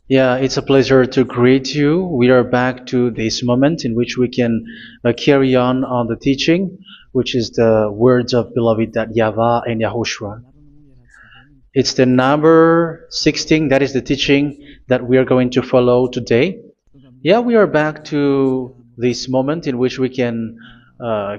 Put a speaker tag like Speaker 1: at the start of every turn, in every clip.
Speaker 1: Yeah, it's a pleasure to greet you. We are back to this moment in which we can carry on the teaching, which is the words of beloved that YAHVAH and YAHOSHUA. It's the number 16, that is the teaching that we are going to follow today. Yeah, we are back to this moment in which we can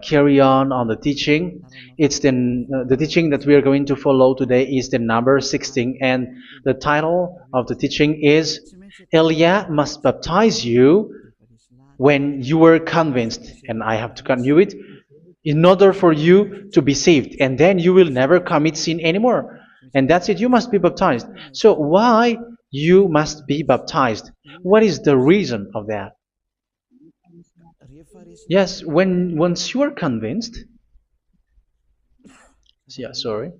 Speaker 1: carry on the teaching. It's the teaching that we are going to follow today is the number 16, and the title of the teaching is Elia must baptize you when you were convinced, and I have to continue it, in order for you to be saved, and then you will never commit sin anymore. And that's it, you must be baptized. So why you must be baptized? What is the reason of that? Yes, once you are convinced, yeah, sorry,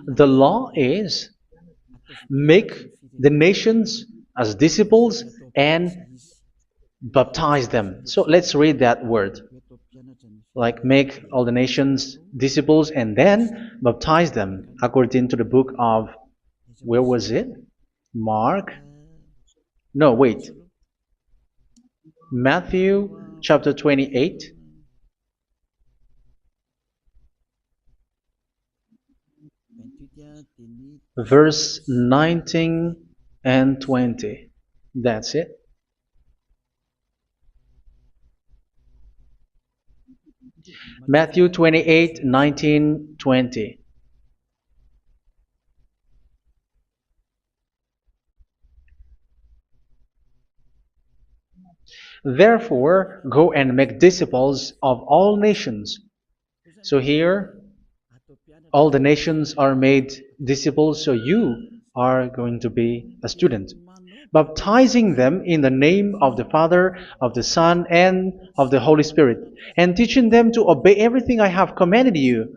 Speaker 1: the law is make the nations as disciples and baptize them. So let's read that word. Like make all the nations disciples and then baptize them according to the book of, where was it? Mark? No, wait. Matthew chapter 28. Verse 19 and 20. That's it. Matthew 28, 19, 20. Therefore, go and make disciples of all nations. So here, all the nations are made disciples, so you are going to be a student. Baptizing them in the name of the Father, of the Son, and of the Holy Spirit, and teaching them to obey everything I have commanded you.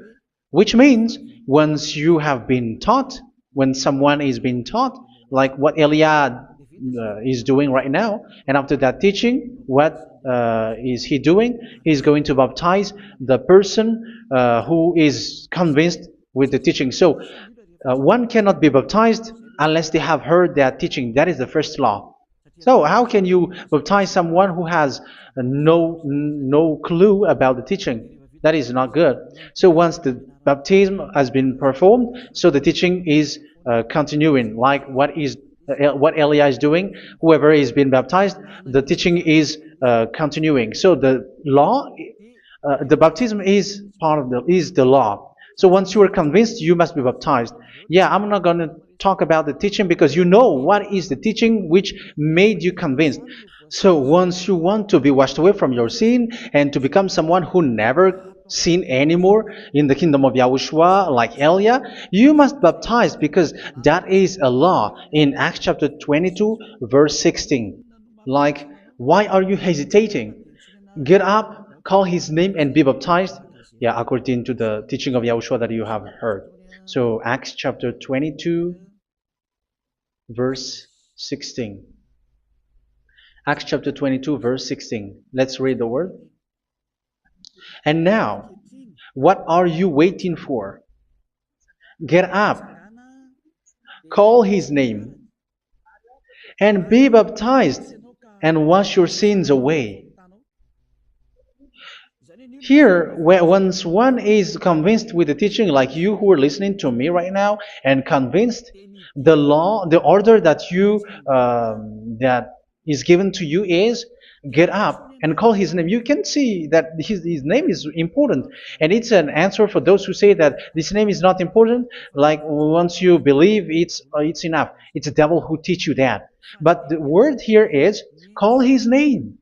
Speaker 1: Which means, once you have been taught, when someone is being taught, like what Eliad is doing right now, and after that teaching, what is he doing? He's going to baptize the person who is convinced with the teaching. So, one cannot be baptized unless they have heard that teaching. That is the first law. So how can you baptize someone who has no clue about the teaching? That is not good. So once the baptism has been performed, so the teaching is continuing. Like what Elijah is doing, whoever is being baptized, the teaching is continuing. So the law, the baptism is part of the law. So once you are convinced, you must be baptized. Yeah, I'm not going to talk about the teaching because you know what is the teaching which made you convinced. So once you want to be washed away from your sin and to become someone who never sin anymore in the kingdom of YAHOSHUA like Elia, you must baptize because that is a law in Acts chapter 22 verse 16. Like, why are you hesitating? Get up, call his name and be baptized. Yeah, according to the teaching of YAHOSHUA that you have heard. So Acts chapter 22 verse 16. Acts chapter 22 verse 16. Let's read the word. And now, what are you waiting for? Get up, call his name, and be baptized, and wash your sins away. Here, once one is convinced with the teaching, like you who are listening to me right now, and convinced, the law, the order that that is given to you is get up and call his name. You can see that his name is important, and it's an answer for those who say that this name is not important. Like once you believe, it's enough. It's the devil who teach you that. But the word here is call his name.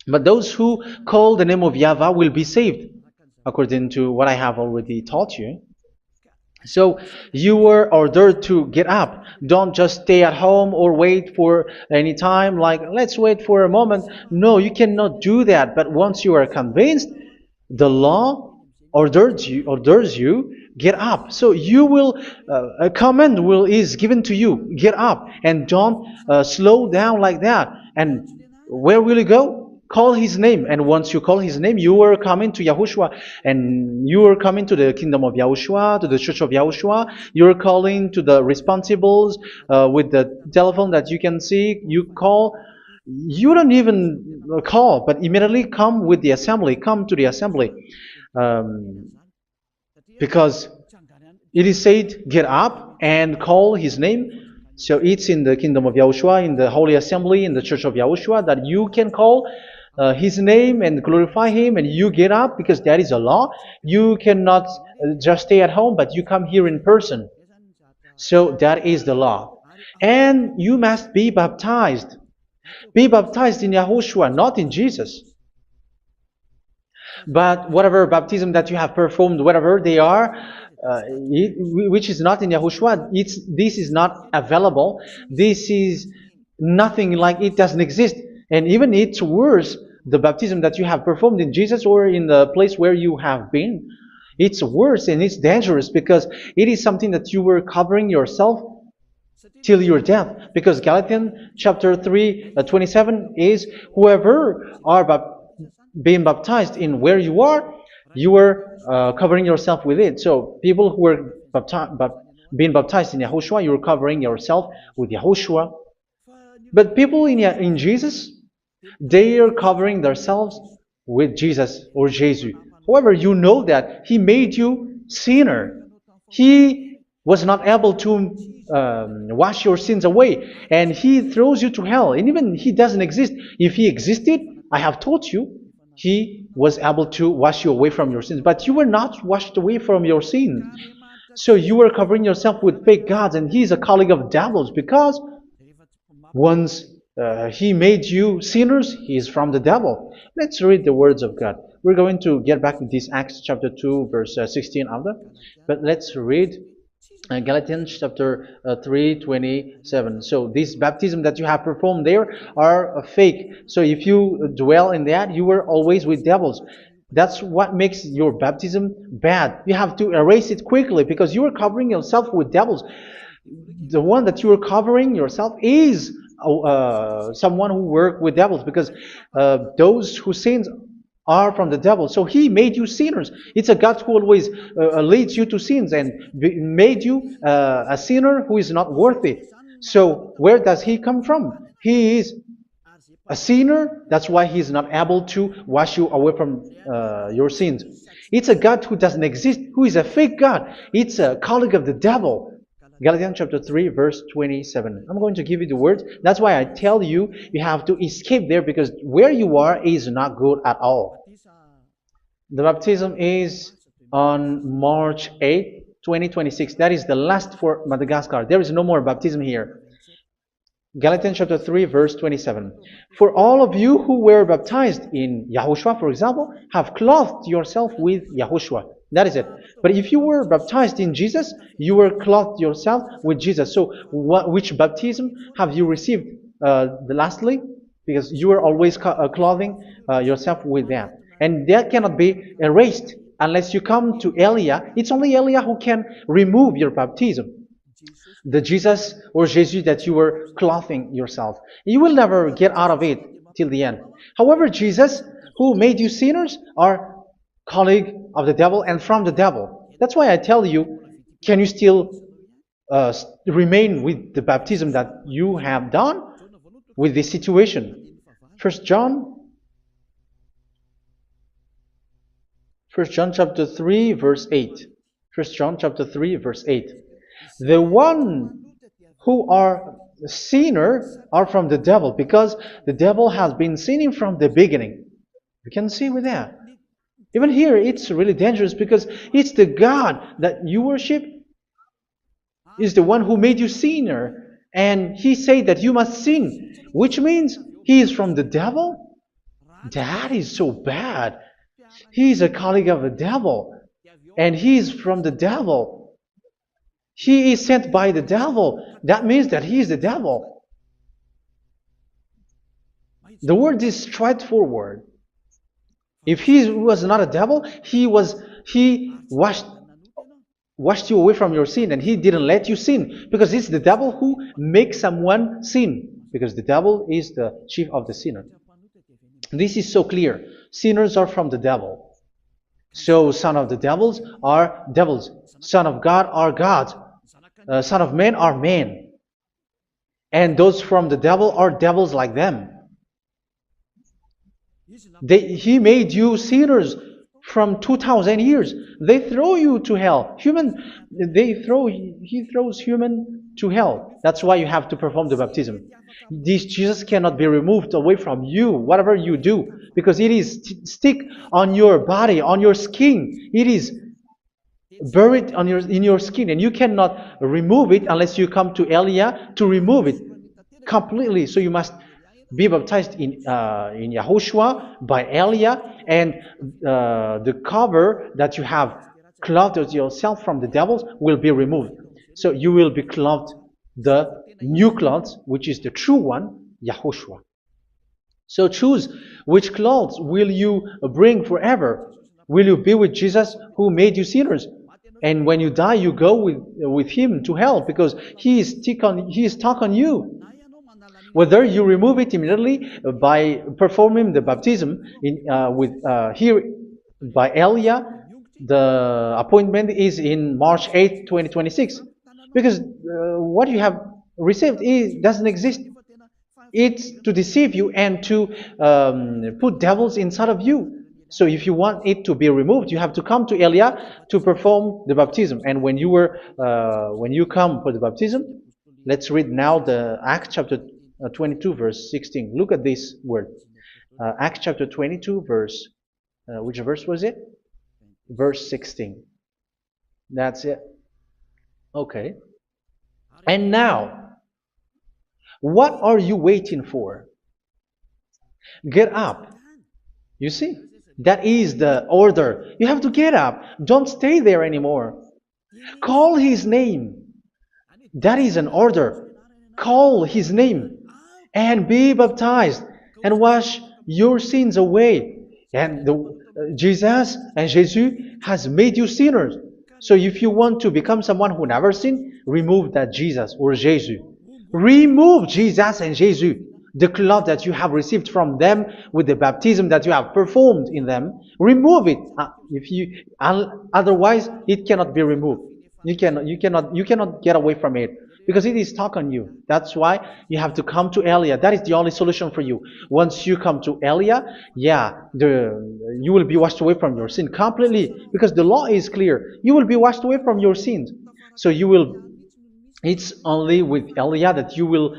Speaker 1: But those who call the name of YAHVAH will be saved, according to what I have already taught you. So you were ordered to get up. Don't just stay at home or wait for any time, like let's wait for a moment. No, you cannot do that. But once you are convinced, the law orders you get up. So you will a command is given to you. Get up and don't slow down like that. And where will you go? call his name. And once you call his name, you are coming to Yahushua. And you are coming to the kingdom of Yahushua, to the church of Yahushua. You are calling to the responsibles with the telephone that you can see. You call. You don't even call, but immediately come with the assembly. Come to the assembly. Um, because it is said, get up and call his name. So it's in the kingdom of Yahushua, in the holy assembly, in the church of Yahushua, that you can call his name and glorify him, and you get up, because that is a law. You cannot just stay at home, but you come here in person. So that is the law. And you must be baptized. Be baptized in Yahushua, not in Jesus. But whatever baptism that you have performed, whatever they are, which is not in Yahushua, this is not available. This is nothing, like it doesn't exist. And even it's worse, the baptism that you have performed in Jesus or in the place where you have been. It's worse and it's dangerous, because it is something that you were covering yourself till your death. Because Galatians chapter 3, 27 is, whoever are being baptized in where you are covering yourself with it. So people who were being baptized in Yahushua, you're covering yourself with Yahushua. But people in Jesus, they are covering themselves with Jesus or Jesus. However, you know that He made you sinner. He was not able to wash your sins away, and He throws you to hell. And even He doesn't exist. If He existed, I have told you, He was able to wash you away from your sins. But you were not washed away from your sins. So you were covering yourself with fake gods, and He is a colleague of devils, because once He made you sinners, He is from the devil. Let's read the words of God. We're going to get back to this Acts chapter 2, verse 16 after. But let's read Galatians chapter 3, 27. So this baptism that you have performed there are fake. So if you dwell in that, you were always with devils. That's what makes your baptism bad. You have to erase it quickly, because you are covering yourself with devils. The one that you are covering yourself is someone who works with devils, because those who sins are from the devil. So He made you sinners. It's a God who always leads you to sins, and made you a sinner who is not worthy. So where does He come from? He is a sinner. That's why He is not able to wash you away from your sins. It's a God who doesn't exist, who is a fake God. It's a colleague of the devil. Galatians chapter 3, verse 27. I'm going to give you the words. That's why I tell you, you have to escape there, because where you are is not good at all. The baptism is on March 8, 2026. That is the last for Madagascar. There is no more baptism here. Galatians chapter 3, verse 27. For all of you who were baptized in Yahushua, for example, have clothed yourself with Yahushua. That is it. But if you were baptized in Jesus, you were clothed yourself with Jesus. So which baptism have you received lastly? Because you are always clothing yourself with that. And that cannot be erased unless you come to Eliah. It's only Eliah who can remove your baptism. The Jesus or Jesus that you were clothing yourself. You will never get out of it till the end. However, Jesus, who made you sinners, are colleague of the devil and from the devil. That's why I tell you, can you still remain with the baptism that you have done with this situation? First John chapter 3, verse 8. First John chapter 3, verse 8. The one who are sinner are from the devil, because the devil has been sinning from the beginning. You can see with that. Even here, it's really dangerous, because it's the God that you worship is the one who made you sinner, and He said that you must sin, which means He is from the devil. That is so bad. He is a colleague of the devil, and He is from the devil. He is sent by the devil. That means that He is the devil. The word is straightforward. If He was not a devil, He washed you away from your sin, and He didn't let you sin, because it's the devil who makes someone sin, because the devil is the chief of the sinner. This is so clear. Sinners are from the devil. So son of the devils are devils. Son of God are gods. Son of men are men. And those from the devil are devils like them. He made you sinners from 2,000 years. They throw you to hell. He throws human to hell. That's why you have to perform the baptism. This Jesus cannot be removed away from you, whatever you do, because it is stick on your body, on your skin. It is buried in your skin, and you cannot remove it unless you come to Elia to remove it completely. So you must be baptized in YAHOSHUA by Elia, and the cover that you have clothed yourself from the devils will be removed. So you will be clothed the new clothes, which is the true one, YAHOSHUA. So choose which clothes will you bring forever. Will you be with Jesus who made you sinners? And when you die, you go with him to hell because he is stuck on you. Whether you remove it immediately by performing the baptism here by Elia, the appointment is in March 8, 2026. Because what you have received doesn't exist. It's to deceive you and to put devils inside of you. So if you want it to be removed, you have to come to Elia to perform the baptism. And when you come for the baptism, let's read now the Acts chapter 22 verse 16. Look at this word. Acts chapter 22 verse, which verse was it? Verse 16. That's it. Okay. And now, what are you waiting for? Get up. You see? That is the order. You have to get up. Don't stay there anymore. Call his name. That is an order. Call his name and be baptized and wash your sins away. And Jesus has made you sinners. So if you want to become someone who never sinned, remove that Jesus or Jesus. Remove Jesus and Jesus, the cloth that you have received from them with the baptism that you have performed in them. Remove it. Otherwise, it cannot be removed. You cannot get away from it because it is stuck on you. That's why you have to come to Elia. That is the only solution for you. Once you come to Elia, you will be washed away from your sin completely because the law is clear. You will be washed away from your sins. So it's only with Elia that you will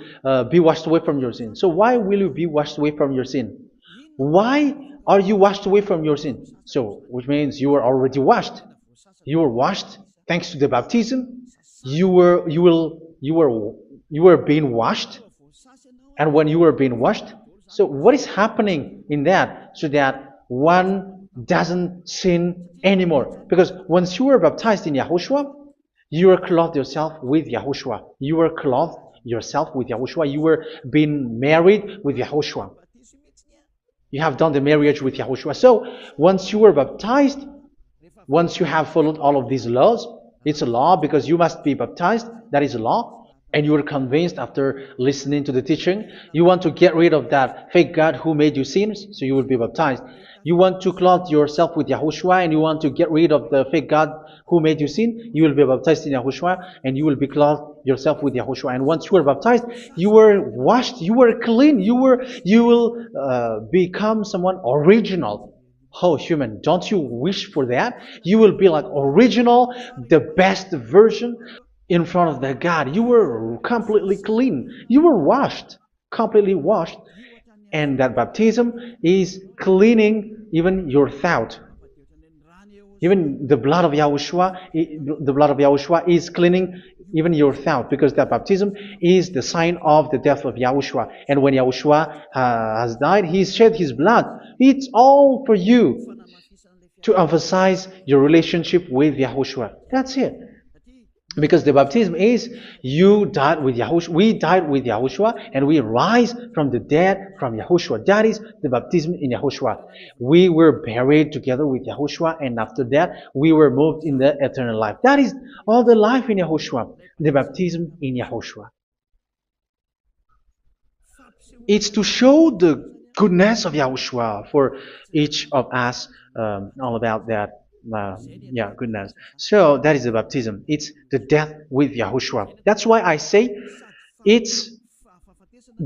Speaker 1: be washed away from your sin. So why will you be washed away from your sin? Why are you washed away from your sin? So, which means you are already washed. You were washed thanks to the baptism. You were being washed, and when you were being washed, so what is happening in that? So that one doesn't sin anymore. Because once you were baptized in YAHOSHUA, you were clothed yourself with YAHOSHUA. You were clothed yourself with YAHOSHUA. You were being married with YAHOSHUA. You have done the marriage with YAHOSHUA. So once you were baptized, once you have followed all of these laws, it's a law because you must be baptized. That is a law. And you are convinced after listening to the teaching, you want to get rid of that fake God who made you sinners, so you will be baptized. You want to clothe yourself with YAHOSHUA and you want to get rid of the fake God who made you sin, you will be baptized in YAHOSHUA and you will be clothed yourself with YAHOSHUA. And once you are baptized, you were washed, you were clean, you will become someone original. Oh, human, don't you wish for that? You will be like original, the best version in front of the God. You were completely clean. You were washed, completely washed. And that baptism is cleaning even your thought. Even the blood of YAHOSHUA is cleaning even your thought, because that baptism is the sign of the death of YAHOSHUA. And when YAHOSHUA has died, he shed his blood. It's all for you to emphasize your relationship with YAHOSHUA. That's it. Because the baptism is you died with YAHOSHUA. We died with YAHOSHUA and we rise from the dead from YAHOSHUA. That is the baptism in YAHOSHUA. We were buried together with YAHOSHUA, and after that we were moved in the eternal life. That is all the life in YAHOSHUA. The baptism in YAHOSHUA. It's to show the goodness of Yahushua for each of us, all about that. Uh, yeah, goodness. So that is the baptism. It's the death with Yahushua. That's why I say it's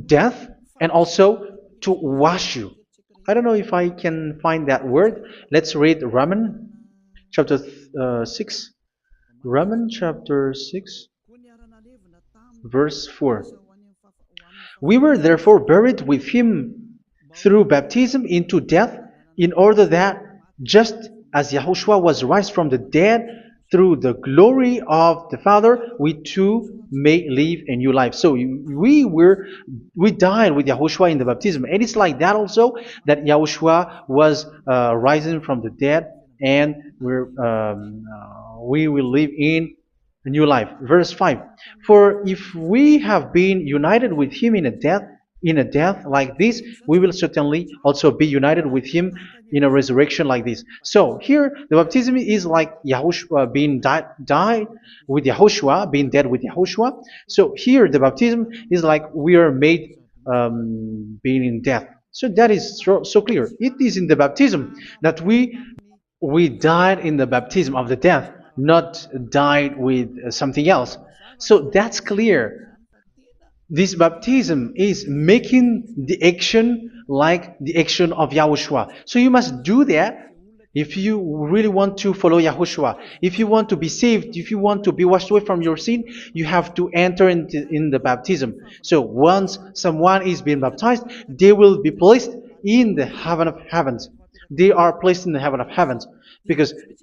Speaker 1: death and also to wash you. I don't know if I can find that word. Let's read Romans chapter 6. Romans chapter 6, verse 4. We were therefore buried with him through baptism into death, in order that, just as Yahushua was raised from the dead through the glory of the Father, we too may live a new life. So we died with Yahushua in the baptism, and it's like that also that Yahushua was rising from the dead, and we will live in a new life. Verse 5. For if we have been united with him in a death like this, we will certainly also be united with him in a resurrection like this. So here the baptism is like Yahushua being died with Yahushua, being dead with Yahushua. So here the baptism is like we are made being in death. So that is so clear. It is in the baptism that we died in the baptism of the death, not died with something else. So that's clear. This baptism is making the action like the action of Yahushua. So you must do that if you really want to follow Yahushua. If you want to be saved, if you want to be washed away from your sin, you have to enter in the baptism. So once someone is being baptized, they will be placed in the heaven of heavens. They are placed in the heaven of heavens,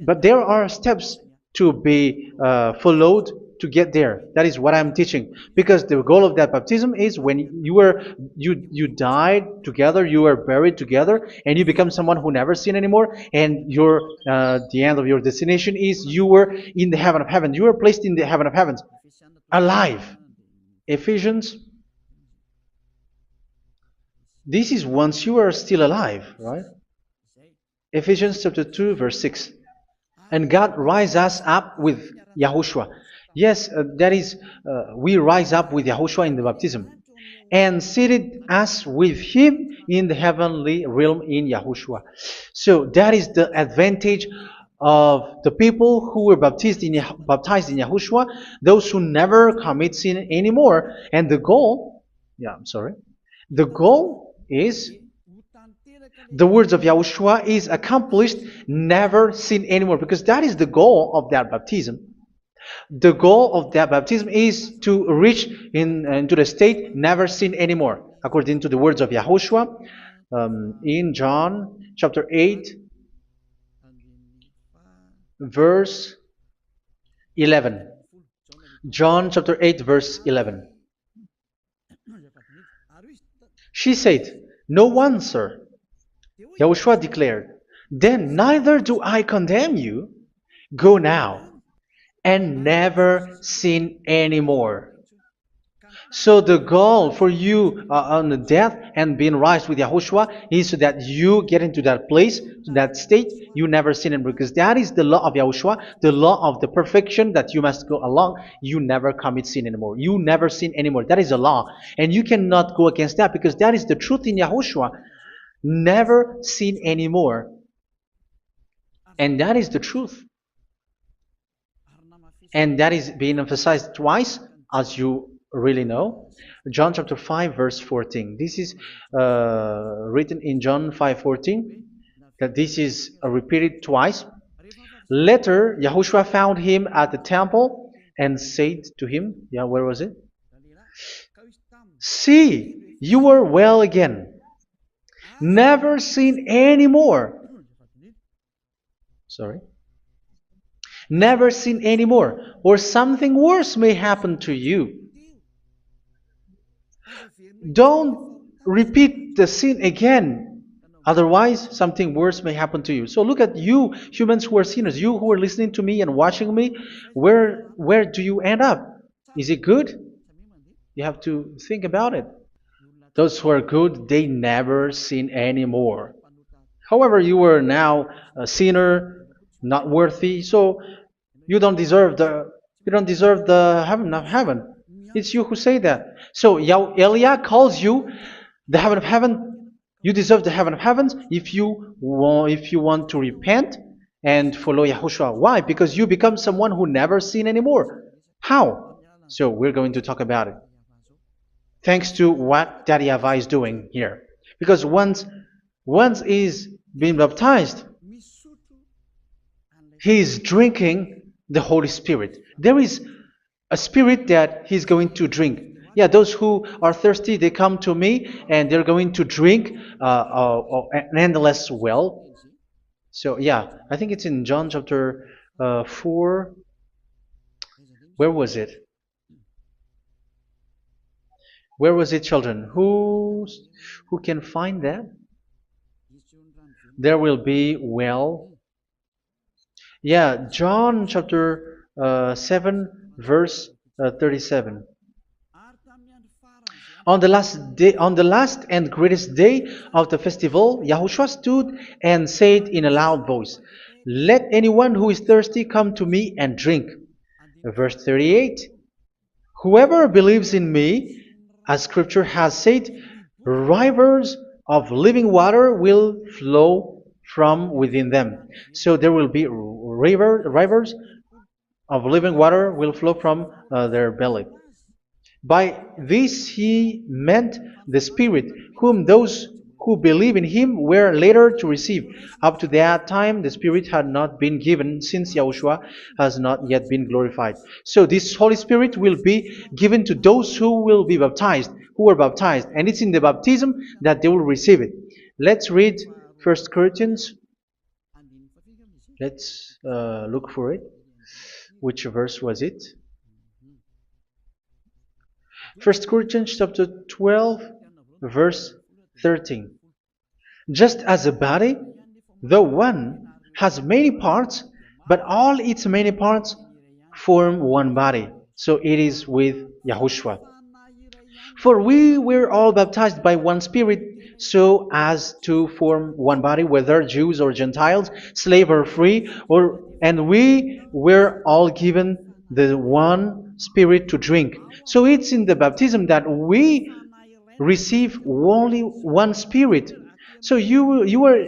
Speaker 1: but there are steps to be followed to get there. That is what I'm teaching. Because the goal of that baptism is when you died together, you were buried together, and you become someone who never sin anymore. And the end of your destination is you were in the heaven of heaven. You were placed in the heaven of heavens, alive. Ephesians. This is once you are still alive, right? Ephesians chapter 2, verse 6. And God rise us up with Yahushua. Yes, that is, we rise up with Yahushua in the baptism. And seated us with him in the heavenly realm in Yahushua. So that is the advantage of the people who were baptized in Yahushua, those who never commit sin anymore. And the goal, the goal is the words of Yahushua is accomplished, never sin anymore, because that is the goal of that baptism. The goal of that baptism is to reach into the state never sin anymore, according to the words of Yahushua in John chapter 8, verse 11. John chapter 8, verse 11. She said, "No one, sir." Yahushua declared, "Then neither do I condemn you. Go now and never sin anymore." So the goal for you on the death and being raised with Yahushua is so that you get into that place, to that state, you never sin anymore. Because that is the law of Yahushua, the law of the perfection that you must go along. You never commit sin anymore. You never sin anymore. That is a law. And you cannot go against that because that is the truth in Yahushua. Never sin anymore. And that is the truth. And that is being emphasized twice, as you really know. John chapter 5, verse 14. This is written in John 5:14, that this is repeated twice. Later, Yahushua found him at the temple and said to him, where was it? "See, you are well again. Never sin anymore." Never sin anymore, or something worse may happen to you. Don't repeat the sin again. Otherwise, something worse may happen to you. So look at you, humans who are sinners, you who are listening to me and watching me. Where do you end up? Is it good? You have to think about it. Those who are good, they never sin anymore. However, you are now a sinner, not worthy, so you don't deserve the heaven of heaven. It's you who say that. So Eliah calls you the heaven of heaven. You deserve the heaven of heavens if you want to repent and follow Yahushua. Why? Because you become someone who never sin anymore. How? So we're going to talk about it. Thanks to what Daddy YAHVAH is doing here. Because once he's been baptized, he is drinking the Holy Spirit. There is a spirit that he's going to drink. Yeah, those who are thirsty, they come to me and they're going to drink an endless well. So yeah, I think it's in John chapter 4. Where was it? Where was it, children? Who can find that? There will be well. Yeah, John chapter 7, verse 37. On the last and greatest day of the festival, Yahushua stood and said in a loud voice, "Let anyone who is thirsty come to me and drink." Verse 38. Whoever believes in me, as scripture has said, rivers of living water will flow from within them. So there will be rivers of living water will flow from their belly. By this he meant the Spirit, whom those who believe in him were later to receive. Up to that time, the Spirit had not been given, since Yahushua has not yet been glorified. So this Holy Spirit will be given to those who will be baptized, who are baptized, and it's in the baptism that they will receive it. Let's read 1 Corinthians. Let's look for it. Which verse was it? 1 Corinthians chapter 12, verse 13. Just as a body, though one, has many parts, but all its many parts form one body. So it is with Yahushua. For we were all baptized by one Spirit, so as to form one body, whether Jews or Gentiles, slave or free, and we were all given the one Spirit to drink. So it's in the baptism that we receive only one Spirit. So you were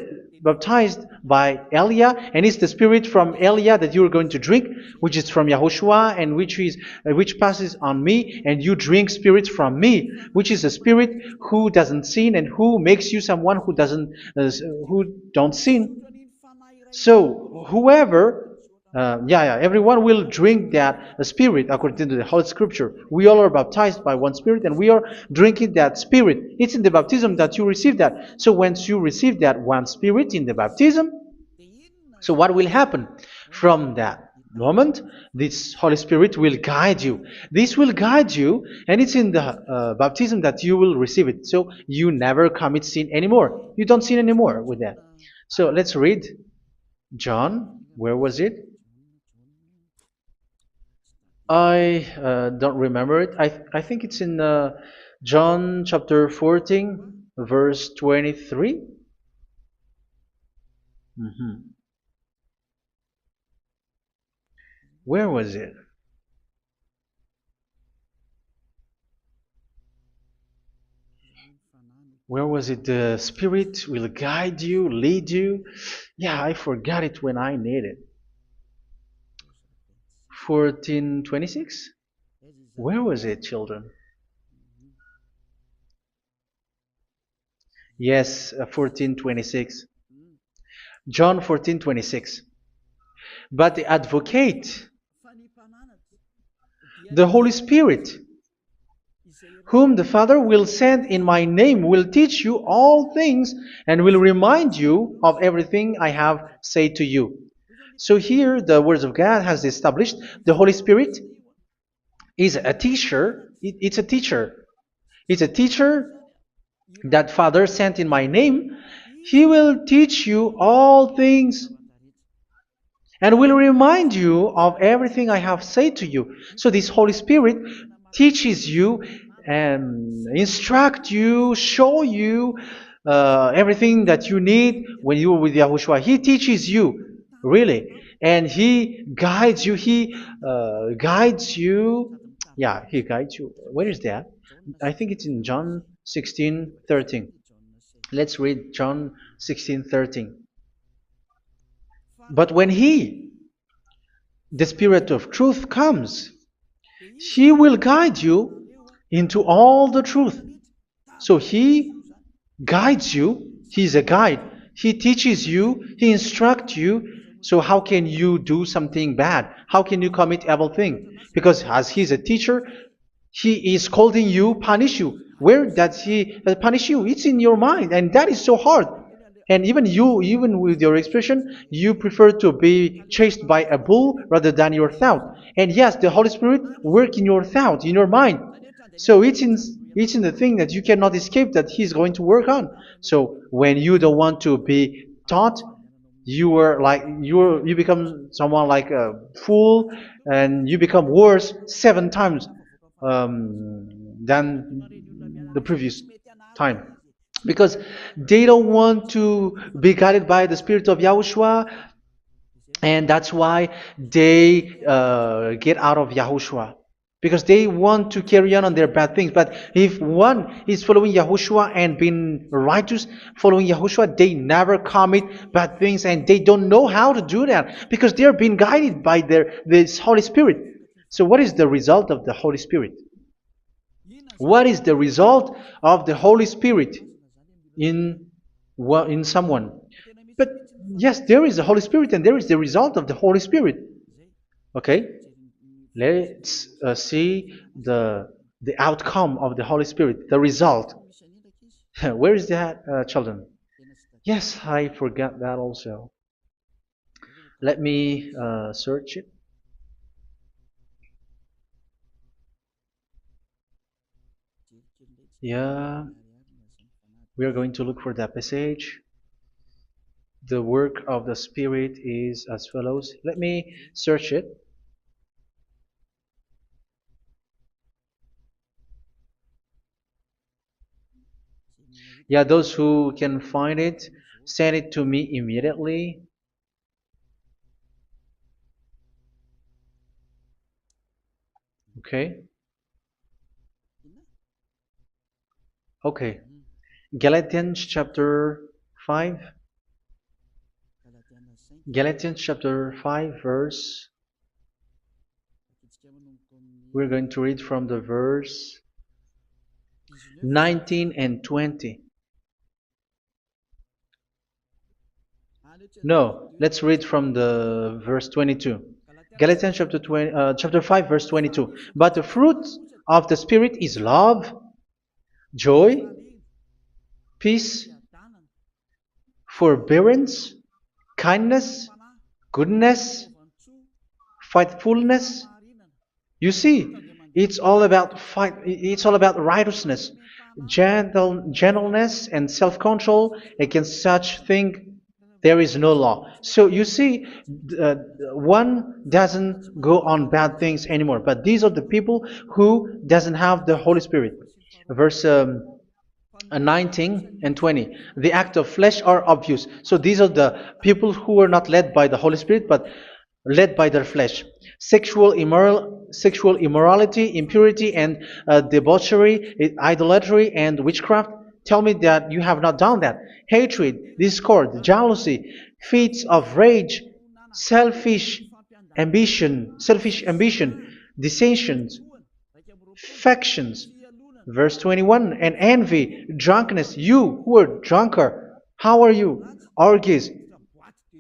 Speaker 1: baptized by Elia, and it's the Spirit from Elia that you are going to drink, which is from Yahushua, and which passes on me, and you drink Spirit from me, which is a Spirit who doesn't sin and who makes you someone who don't sin. So whoever everyone will drink that Spirit according to the Holy Scripture. We all are baptized by one Spirit, and we are drinking that Spirit. It's in the baptism that you receive that. So once you receive that one Spirit in the baptism, so what will happen? From that moment, this Holy Spirit will guide you. This will guide you, and it's in the baptism that you will receive it. So you never commit sin anymore. You don't sin anymore with that. So let's read John. Where was it? I don't remember it. I think it's in John chapter 14, verse 23. Where was it? Where was it? The Spirit will guide you, lead you. Yeah, I forgot it when I need it. 14:26? Where was it, children? Yes, 14:26. John 14:26. But the advocate, the Holy Spirit, whom the Father will send in my name, will teach you all things and will remind you of everything I have said to you. So here the words of God has established the Holy Spirit is a teacher. It's a teacher. It's a teacher that Father sent in my name. He will teach you all things and will remind you of everything I have said to you. So this Holy Spirit teaches you and instruct you, show you everything that you need when you are with Yahushua. He teaches you, really. And He guides you. He guides you. Yeah, He guides you. Where is that? I think it's in John 16:13. Let's read John 16:13. But when He, the Spirit of truth, comes, He will guide you into all the truth. So He guides you. He's a guide. He teaches you. He instructs you. So how can you do something bad? How can you commit evil thing? Because as He's a teacher, He is scolding you, punish you. Where does He punish you? It's in your mind, and that is so hard. And even you, even with your expression, you prefer to be chased by a bull rather than your thought. And yes, the Holy Spirit work in your thought, in your mind. So it's in the thing that you cannot escape that He's going to work on. So when you don't want to be taught, you become someone like a fool, and you become worse 7 times than the previous time, because they don't want to be guided by the Spirit of Yahushua, and that's why they get out of Yahushua, because they want to carry on their bad things. But if one is following Yahushua and being righteous, following Yahushua, they never commit bad things, and they don't know how to do that because they are being guided by this Holy Spirit. So what is the result of the Holy Spirit? What is the result of the Holy Spirit in in someone? But yes, there is the Holy Spirit, and there is the result of the Holy Spirit. Okay, let's see the outcome of the Holy Spirit, the result. Where is that, children? Yes, I forgot that also. Let me search it. Yeah, we are going to look for that passage. The work of the Spirit is as follows. Let me search it. Yeah, those who can find it, send it to me immediately. Okay. Okay. Galatians chapter 5. Galatians chapter 5 verse. We're going to read from the verse 19 and 20. No, let's read from the verse 22. Galatians chapter 5 verse 22. But the fruit of the Spirit is love, joy, peace, forbearance, kindness, goodness, faithfulness. You see, it's all about fight. It's all about righteousness, gentleness, and self-control. Against such thing, there is no law. So you see, uh, one doesn't go on bad things anymore. But these are the people who doesn't have the Holy Spirit. Verse 19 and 20. The act of flesh are obvious. So these are the people who are not led by the Holy Spirit, but led by their flesh. Sexual immorality, impurity, and debauchery, idolatry, and witchcraft. Tell me that you have not done that. Hatred, discord, jealousy, fits of rage, selfish ambition, dissensions, factions. Verse 21, and envy, drunkenness. You who are drunkard, how are you? Orgies.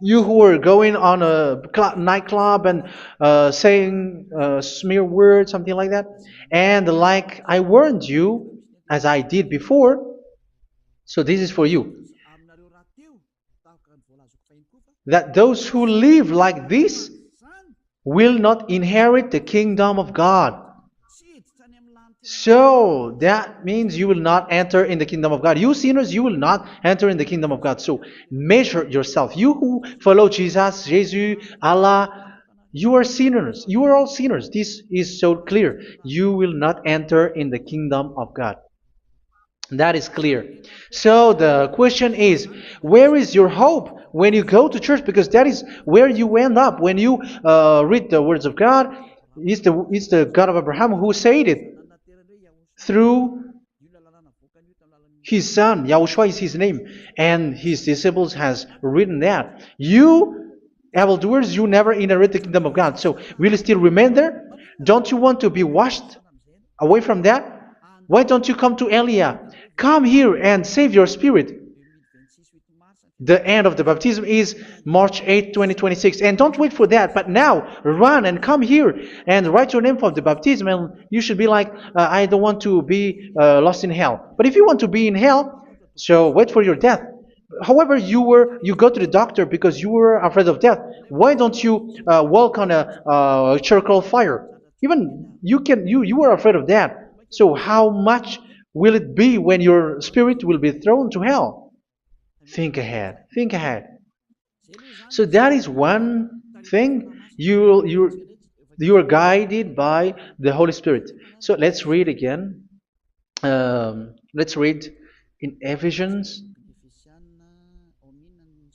Speaker 1: You who are going on a nightclub and saying smear words, something like that. And like I warned you, as I did before, so this is for you, that those who live like this will not inherit the kingdom of God. So that means you will not enter in the kingdom of God. You sinners, you will not enter in the kingdom of God. So measure yourself. You who follow Jesus, Allah, you are sinners. You are all sinners. This is so clear. You will not enter in the kingdom of God. That is clear. So the question is, where is your hope when you go to church? Because that is where you end up when you read the words of God. It's the God of Abraham who said it through His son, Yahushua is his name, and his disciples has written that. You evildoers, you never inherit the kingdom of God. So will you still remain there? Don't you want to be washed away from that? Why don't you come to Elia? Come here and save your spirit. The end of the baptism is March 8th, 2026. And don't wait for that, but now run and come here and write your name for the baptism. And you should be like, I don't want to be lost in hell. But if you want to be in hell, so wait for your death. However, you go to the doctor because you were afraid of death. Why don't you walk on a charcoal fire? Even you were afraid of that. So how much will it be when your spirit will be thrown to hell? Think ahead. Think ahead. So that is one thing. You are guided by the Holy Spirit. So let's read again. Let's read in Ephesians.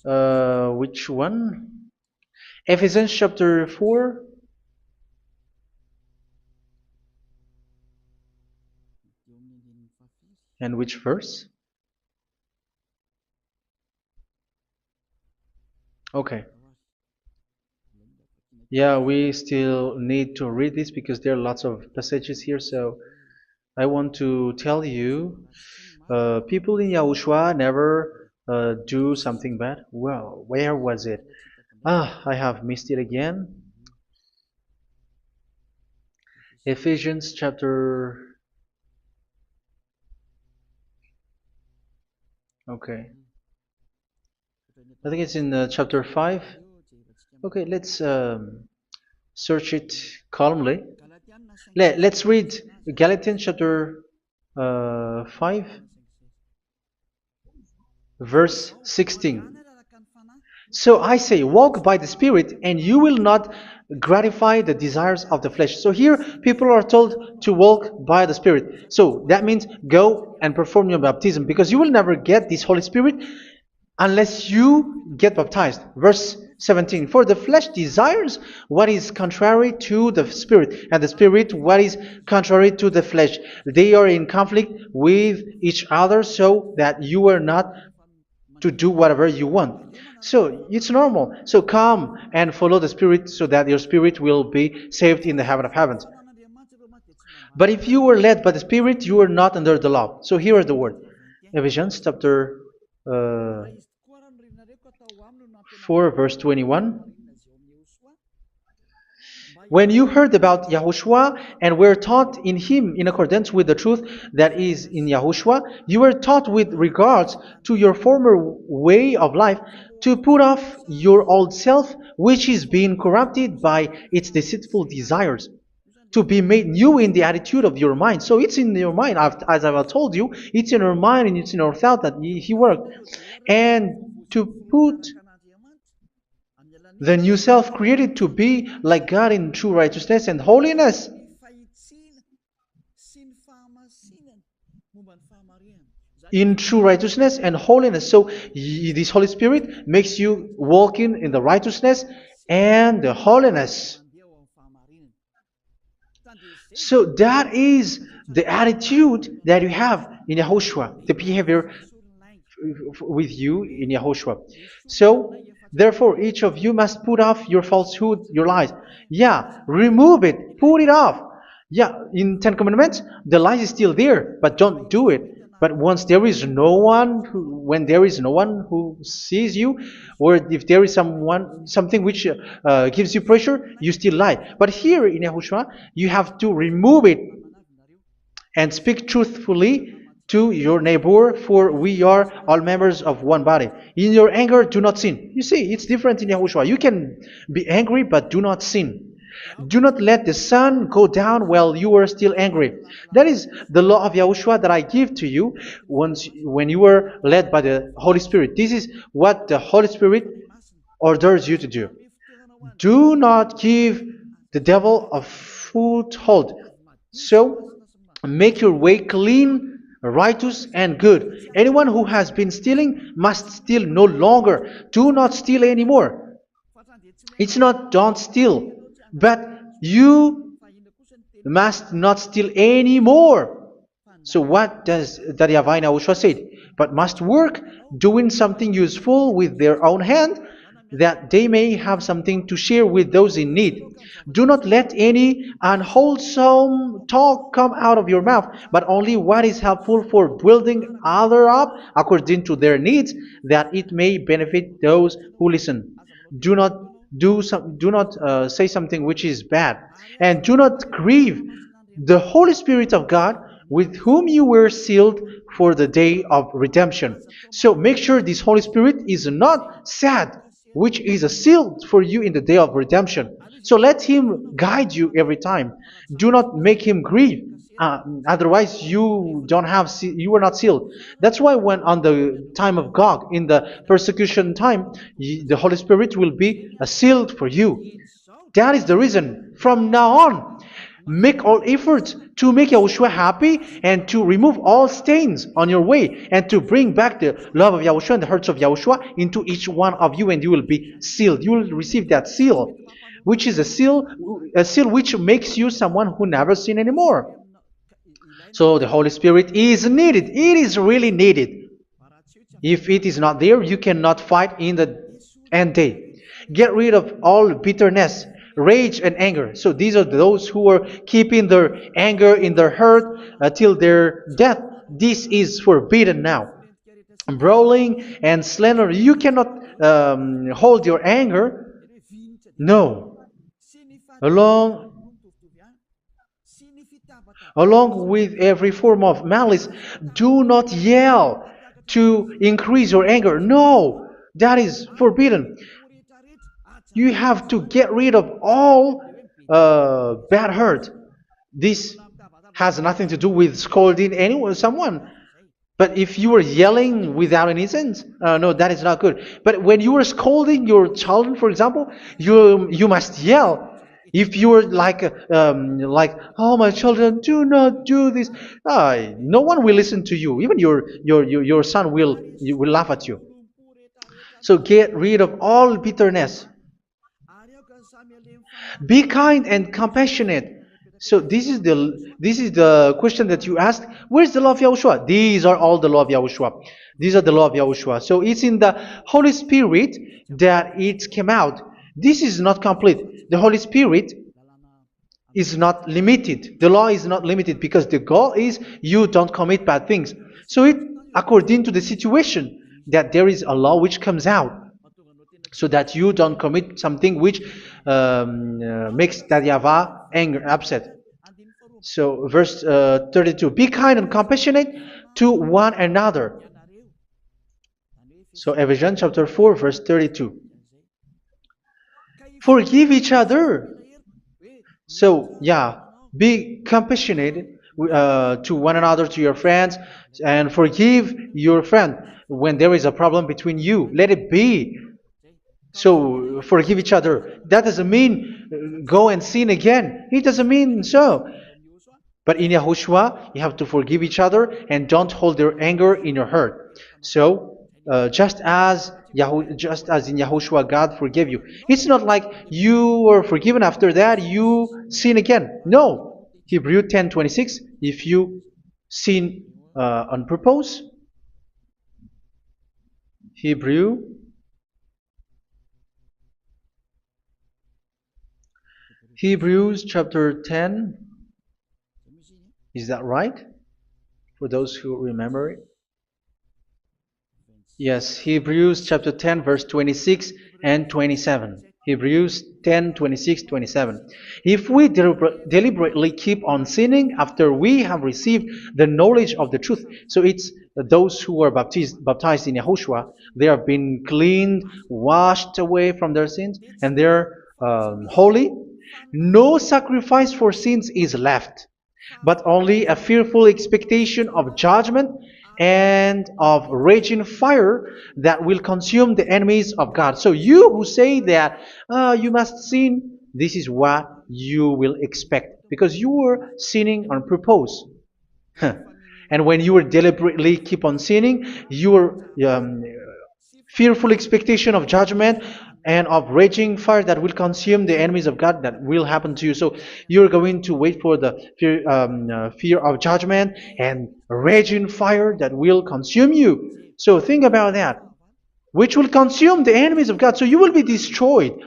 Speaker 1: Which one? Ephesians chapter 4. And which verse? Okay. Yeah, we still need to read this because there are lots of passages here. So I want to tell you, people in Yahushua never do something bad. Well, where was it? I have missed it again. Ephesians chapter. Okay. I think it's in chapter 5. Okay, let's search it calmly. Let's read Galatians chapter 5, verse 16. So I say, walk by the Spirit, and you will not gratify the desires of the flesh. So here, people are told to walk by the Spirit. So that means go and perform your baptism, because you will never get this Holy Spirit unless you get baptized. Verse 17. For the flesh desires what is contrary to the Spirit, and the Spirit what is contrary to the flesh. They are in conflict with each other, so that you are not to do whatever you want. So it's normal. So come and follow the Spirit so that your spirit will be saved in the heaven of heavens. But if you were led by the Spirit, you are not under the law. So here are the word. Ephesians chapter 4 verse 21. When you heard about Yahushua and were taught in him in accordance with the truth that is in Yahushua, you were taught with regards to your former way of life to put off your old self, which is being corrupted by its deceitful desires, to be made new in the attitude of your mind. So it's in your mind, as I've told you, it's in your mind and it's in your thought that he worked. And to put the new self created to be like God in true righteousness and holiness. In true righteousness and holiness. So this Holy Spirit makes you walking in the righteousness and the holiness. So that is the attitude that you have in Yahushua, the behavior with you in Yahushua. So therefore, each of you must put off your falsehood, your lies. Yeah, remove it, put it off. Yeah, in Ten Commandments, the lies is still there, but don't do it. But once there is no one, when there is no one who sees you, or if there is something which gives you pressure, you still lie. But here in Yahushua, you have to remove it and speak truthfully to your neighbor, for we are all members of one body. In your anger, do not sin. You see, it's different in Yahushua. You can be angry, but do not sin. Do not let the sun go down while you are still angry. That is the law of Yahushua that I give to you when you were led by the Holy Spirit. This is what the Holy Spirit orders you to do. Do not give the devil a foothold. So, make your way clean, righteous, and good. Anyone who has been stealing must steal no longer. Do not steal anymore. It's not don't steal, but you must not steal anymore. So what does the YAHVAH YAHOSHUA say? But must work doing something useful with their own hand, that they may have something to share with those in need. Do not let any unwholesome talk come out of your mouth, but only what is helpful for building other up according to their needs, that it may benefit those who listen. Do not do not say something which is bad, and do not grieve the Holy Spirit of God, with whom you were sealed for the day of redemption. So make sure this Holy Spirit is not sad, which is a seal for you in the day of redemption. So let Him guide you every time. Do not make Him grieve. Otherwise, you are not sealed. That's why when on the time of God, in the persecution time, the Holy Spirit will be a sealed for you. That is the reason. From now on, make all efforts to make Yahushua happy and to remove all stains on your way and to bring back the love of Yahushua and the hearts of Yahushua into each one of you, and you will be sealed. You will receive that seal, which is a seal which makes you someone who never sin anymore. So the Holy Spirit is needed. It is really needed. If it is not there, you cannot fight in the end day. Get rid of all bitterness, rage, and anger. So these are those who are keeping their anger in their heart till their death. This is forbidden now. Brawling and slander. You cannot hold your anger. No. Along Along with every form of malice, do not yell to increase your anger. No, that is forbidden. You have to get rid of all bad hurt. This has nothing to do with scolding anyone, someone. But if you are yelling without any sense, no, that is not good. But when you are scolding your children, for example, you must yell. If you are like, oh my children, do not do this, no one will listen to you. Even your son will laugh at you. So get rid of all bitterness. Be kind and compassionate. So this is the question that you asked. Where's the law of Yahushua? These are all the law of Yahushua. These are the law of Yahushua. So it's in the Holy Spirit that it came out. This is not complete. The Holy Spirit is not limited. The law is not limited because the goal is you don't commit bad things. So it according to the situation that there is a law which comes out, so that you don't commit something which makes that YAHVAH angry, upset. So verse 32, be kind and compassionate to one another. So Ephesians chapter 4 verse 32. Forgive each other. So yeah, be compassionate to one another, to your friends, and forgive your friend when there is a problem between you. Let it be. So forgive each other. That doesn't mean go and sin again. It doesn't mean so. But in Yahushua, you have to forgive each other and don't hold their anger in your heart. So just as in Yahushua, God forgave you. It's not like you were forgiven after that you sin again. No. Hebrew 10:26. If you sin on purpose, Hebrews chapter 10. Is that right? For those who remember it? Yes, Hebrews chapter 10 verse 26 and 27. Hebrews 10, 26, 27. If we deliberately keep on sinning after we have received the knowledge of the truth, so it's those who are baptized in Yahushua, they have been cleaned, washed away from their sins, and they're holy. No sacrifice for sins is left, but only a fearful expectation of judgment and of raging fire that will consume the enemies of God. So you who say that you must sin, this is what you will expect, because you were sinning on purpose. And when you were deliberately keep on sinning, your fearful expectation of judgment and of raging fire that will consume the enemies of God that will happen to you. So you're going to wait for the fear of judgment and raging fire that will consume you. So think about that, which will consume the enemies of God. So you will be destroyed.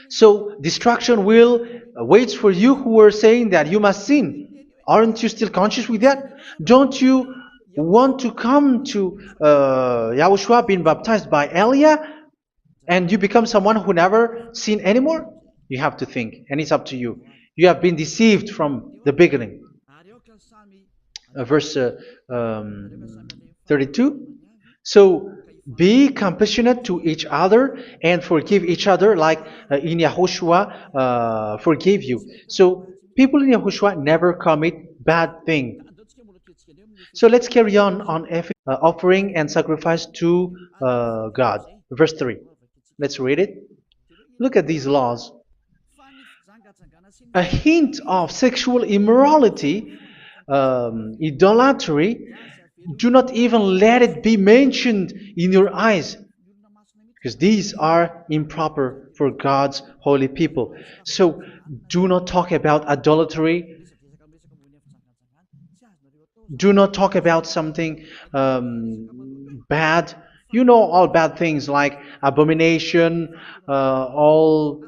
Speaker 1: So destruction will wait for you who are saying that you must sin. Aren't you still conscious with that? Don't you want to come to Yahushua being baptized by Elia and you become someone who never sin anymore? You have to think, and it's up to you. You have been deceived from the beginning. Verse 32. So be compassionate to each other and forgive each other like in Yahushua forgave you. So people in Yahushua never commit bad thing. So let's carry on offering and sacrifice to God. Verse 3. Let's read it. Look at these laws. A hint of sexual immorality, idolatry, do not even let it be mentioned in your eyes, because these are improper for God's holy people. So do not talk about idolatry. Do not talk about something bad. You know all bad things like abomination, all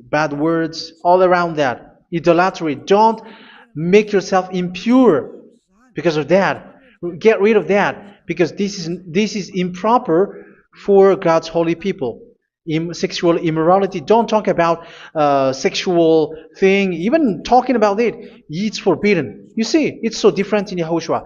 Speaker 1: bad words, all around that. Idolatry. Don't make yourself impure because of that. Get rid of that because this is improper for God's holy people. Sexual immorality. Don't talk about sexual thing. Even talking about it, it's forbidden. You see, it's so different in Yahushua.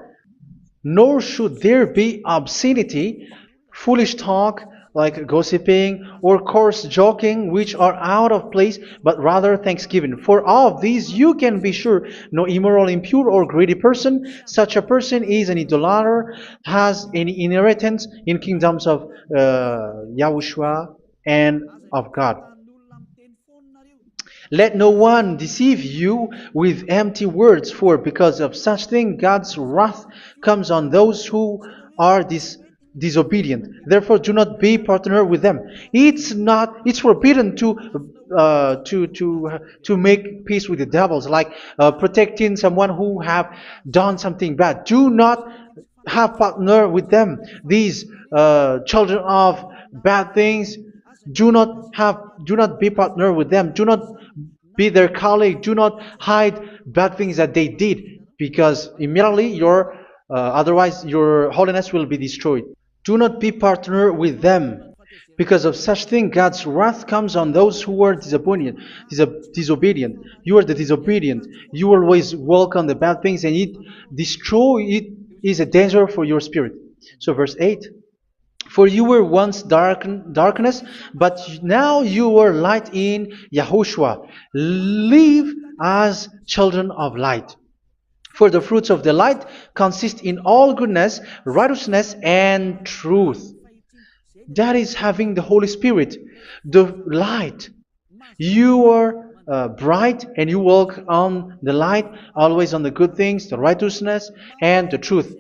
Speaker 1: Nor should there be obscenity, foolish talk like gossiping or coarse joking, which are out of place, but rather thanksgiving. For of these you can be sure: no immoral, impure, or greedy person, such a person is an idolater, has any inheritance in kingdoms of Yahushua and of God. Let no one deceive you with empty words, for because of such thing God's wrath comes on those who are disobedient. Therefore, do not be partner with them. It's forbidden to make peace with the devils, like protecting someone who have done something bad. Do not have partner with them. These children of bad things, do not be partner with them. Do not be their colleague. Do not hide bad things that they did, because immediately otherwise your holiness will be destroyed. Do not be partner with them. Because of such thing, God's wrath comes on those who are disobedient. You are the disobedient. You always walk on the bad things, and it is a danger for your spirit. So verse 8. For you were once darkness, but now you are light in Yahushua. Live as children of light. For the fruits of the light consist in all goodness, righteousness, and truth. That is having the Holy Spirit, the light. You are bright and you walk on the light, always on the good things, the righteousness, and the truth.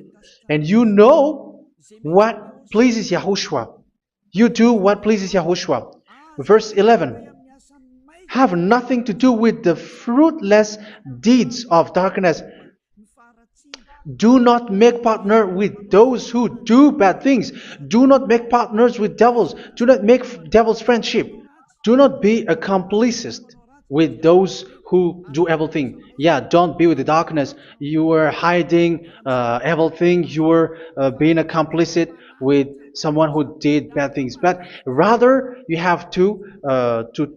Speaker 1: And you know what pleases Yahushua. You do what pleases Yahushua. Verse 11. Have nothing to do with the fruitless deeds of darkness. Do not make partner with those who do bad things. Do not make partners with devils. Do not make devils friendship. Do not be a complicit with those who do evil thing. Yeah, don't be with the darkness. You are hiding evil thing. You are being a complicit with someone who did bad things. But rather, you have to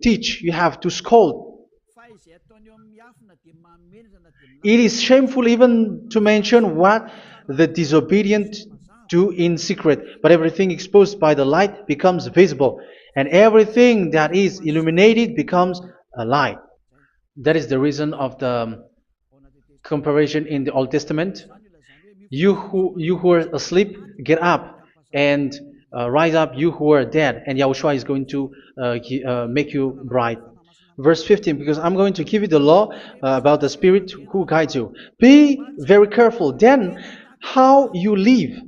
Speaker 1: teach. You have to scold. It is shameful even to mention what the disobedient do in secret, but everything exposed by the light becomes visible, and everything that is illuminated becomes a light. That is the reason of the comparison in the Old Testament. You who are asleep, get up and rise up, you who are dead, and Yahushua is going to make you bright. Verse 15, because I'm going to give you the law about the Spirit who guides you. Be very careful then how you live,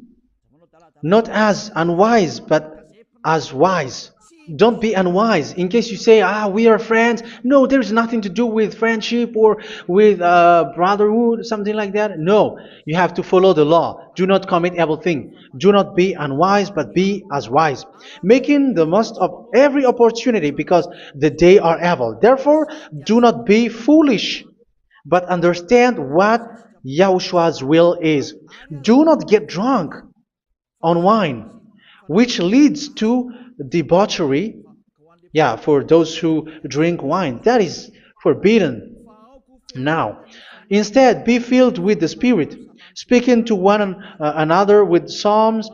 Speaker 1: not as unwise, but as wise. Don't be unwise. In case you say, we are friends. No, there's nothing to do with friendship or with brotherhood, something like that. No, you have to follow the law. Do not commit evil thing. Do not be unwise, but be as wise, making the most of every opportunity because the day are evil. Therefore, do not be foolish, but understand what Yahushua's will is. Do not get drunk on wine, which leads to debauchery. Yeah, for those who drink wine, that is forbidden now. Instead, be filled with the Spirit, speaking to one another with psalms,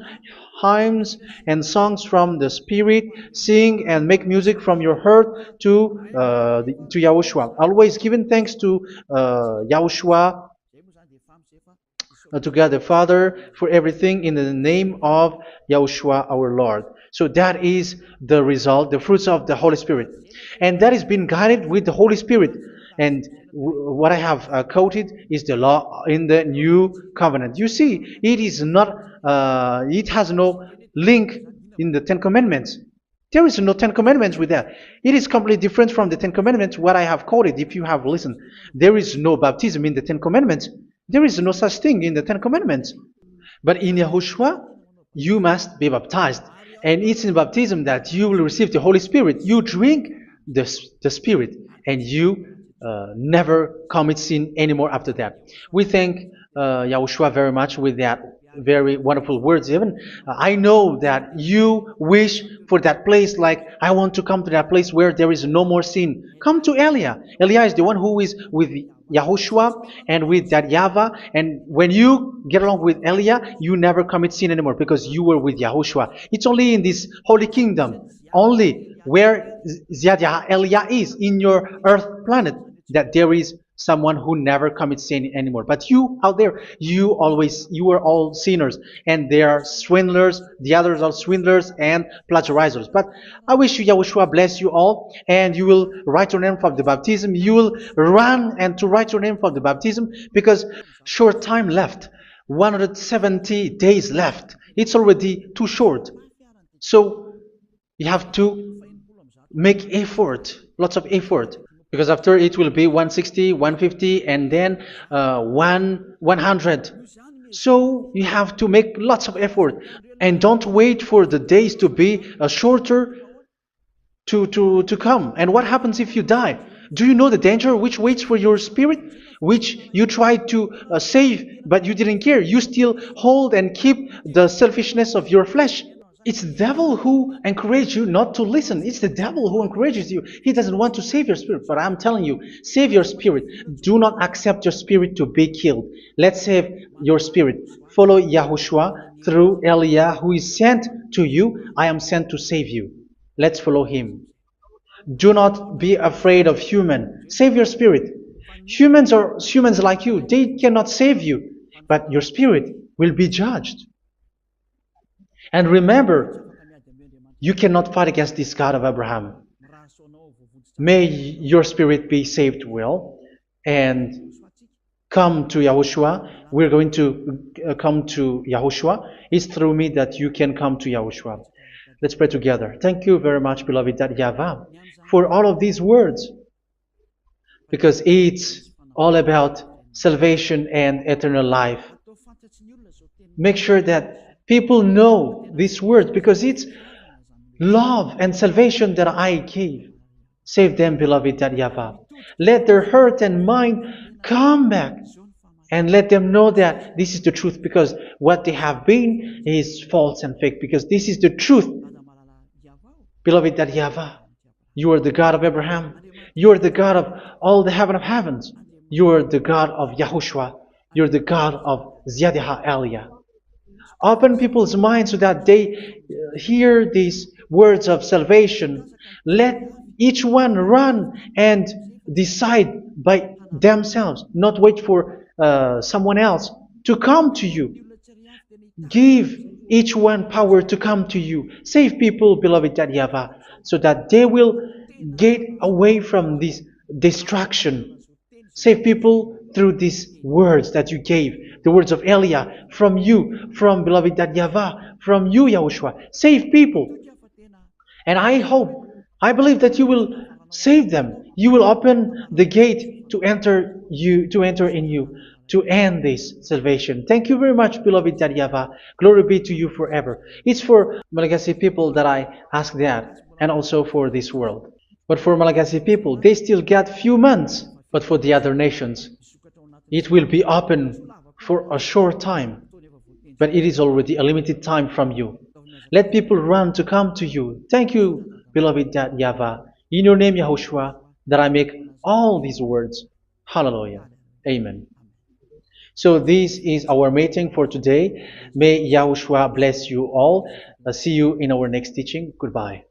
Speaker 1: hymns, and songs from the Spirit. Sing and make music from your heart to Yahushua. Always giving thanks to Yahushua, to God the Father for everything in the name of Yahushua our Lord. So that is the result, the fruits of the Holy Spirit. And that is being guided with the Holy Spirit. And what I have quoted is the law in the new covenant. You see, it is not, it has no link in the Ten Commandments. There is no Ten Commandments with that. It is completely different from the Ten Commandments, what I have quoted, if you have listened. There is no baptism in the Ten Commandments. There is no such thing in the Ten Commandments. But in Yahushua, you must be baptized. And it's in baptism that you will receive the Holy Spirit. You drink the Spirit, and you never commit sin anymore after that. We thank Yahushua very much with that very wonderful words. Even I know that you wish for that place, like I want to come to that place where there is no more sin. Come to Elia. Elia is the one who is with Yahushua and with that YAHVAH. And when you get along with Elia, you never commit sin anymore because you were with Yahushua. It's only in this holy kingdom, only where Elia is, in your earth planet, that there is someone who never commits sin anymore. But you out there, you are all sinners, and they are swindlers. The others are swindlers and plagiarizers. But I wish you, Yahushua, bless you all, and you will write your name for the baptism. You will run and to write your name for the baptism, because short time left, 170 days left. It's already too short. So you have to make effort, lots of effort, because after it will be 160, 150, and then 100. So you have to make lots of effort, and don't wait for the days to be shorter to come. And what happens if you die? Do you know the danger which waits for your spirit, which you tried to save, but you didn't care? You still hold and keep the selfishness of your flesh. It's the devil who encourages you not to listen. It's the devil who encourages you. He doesn't want to save your spirit. But I'm telling you, save your spirit. Do not accept your spirit to be killed. Let's save your spirit. Follow Yahushua through Elia, who is sent to you. I am sent to save you. Let's follow him. Do not be afraid of human. Save your spirit. Humans are humans like you. They cannot save you. But your spirit will be judged. And remember, you cannot fight against this God of Abraham. May your spirit be saved well and come to Yahushua. We're going to come to Yahushua. It's through me that you can come to Yahushua. Let's pray together. Thank you very much, beloved YAHVAH, for all of these words, because it's all about salvation and eternal life. Make sure that people know these words, because it's love and salvation that I gave. Save them, beloved YAHVAH. Let their heart and mind come back, and let them know that this is the truth, because what they have been is false and fake, because this is the truth. Beloved YAHVAH, you are the God of Abraham. You are the God of all the heaven of heavens. You are the God of Yahushua. You are the God of Ziadiha Elia. Open people's minds so that they hear these words of salvation. Let each one run and decide by themselves, not wait for someone else to come to you. Give each one power to come to you. Save people, beloved YAHVAH, so that they will get away from this destruction. Save people through these words that you gave. The words of Elia, from you, from beloved YAHVAH, from you, Yahushua. Save people. And I hope, I believe that you will save them. You will open the gate to enter in you, to end this salvation. Thank you very much, beloved Daddy Yava. Glory be to you forever. It's for Malagasy people that I ask that, and also for this world. But for Malagasy people, they still get few months. But for the other nations, it will be open for a short time. But it is already a limited time from you. Let people run to come to you. Thank you, beloved Yahweh. In your name, Yahushua, that I make all these words. Hallelujah. Amen. So this is our meeting for today. May Yahushua bless you all. See you in our next teaching. Goodbye.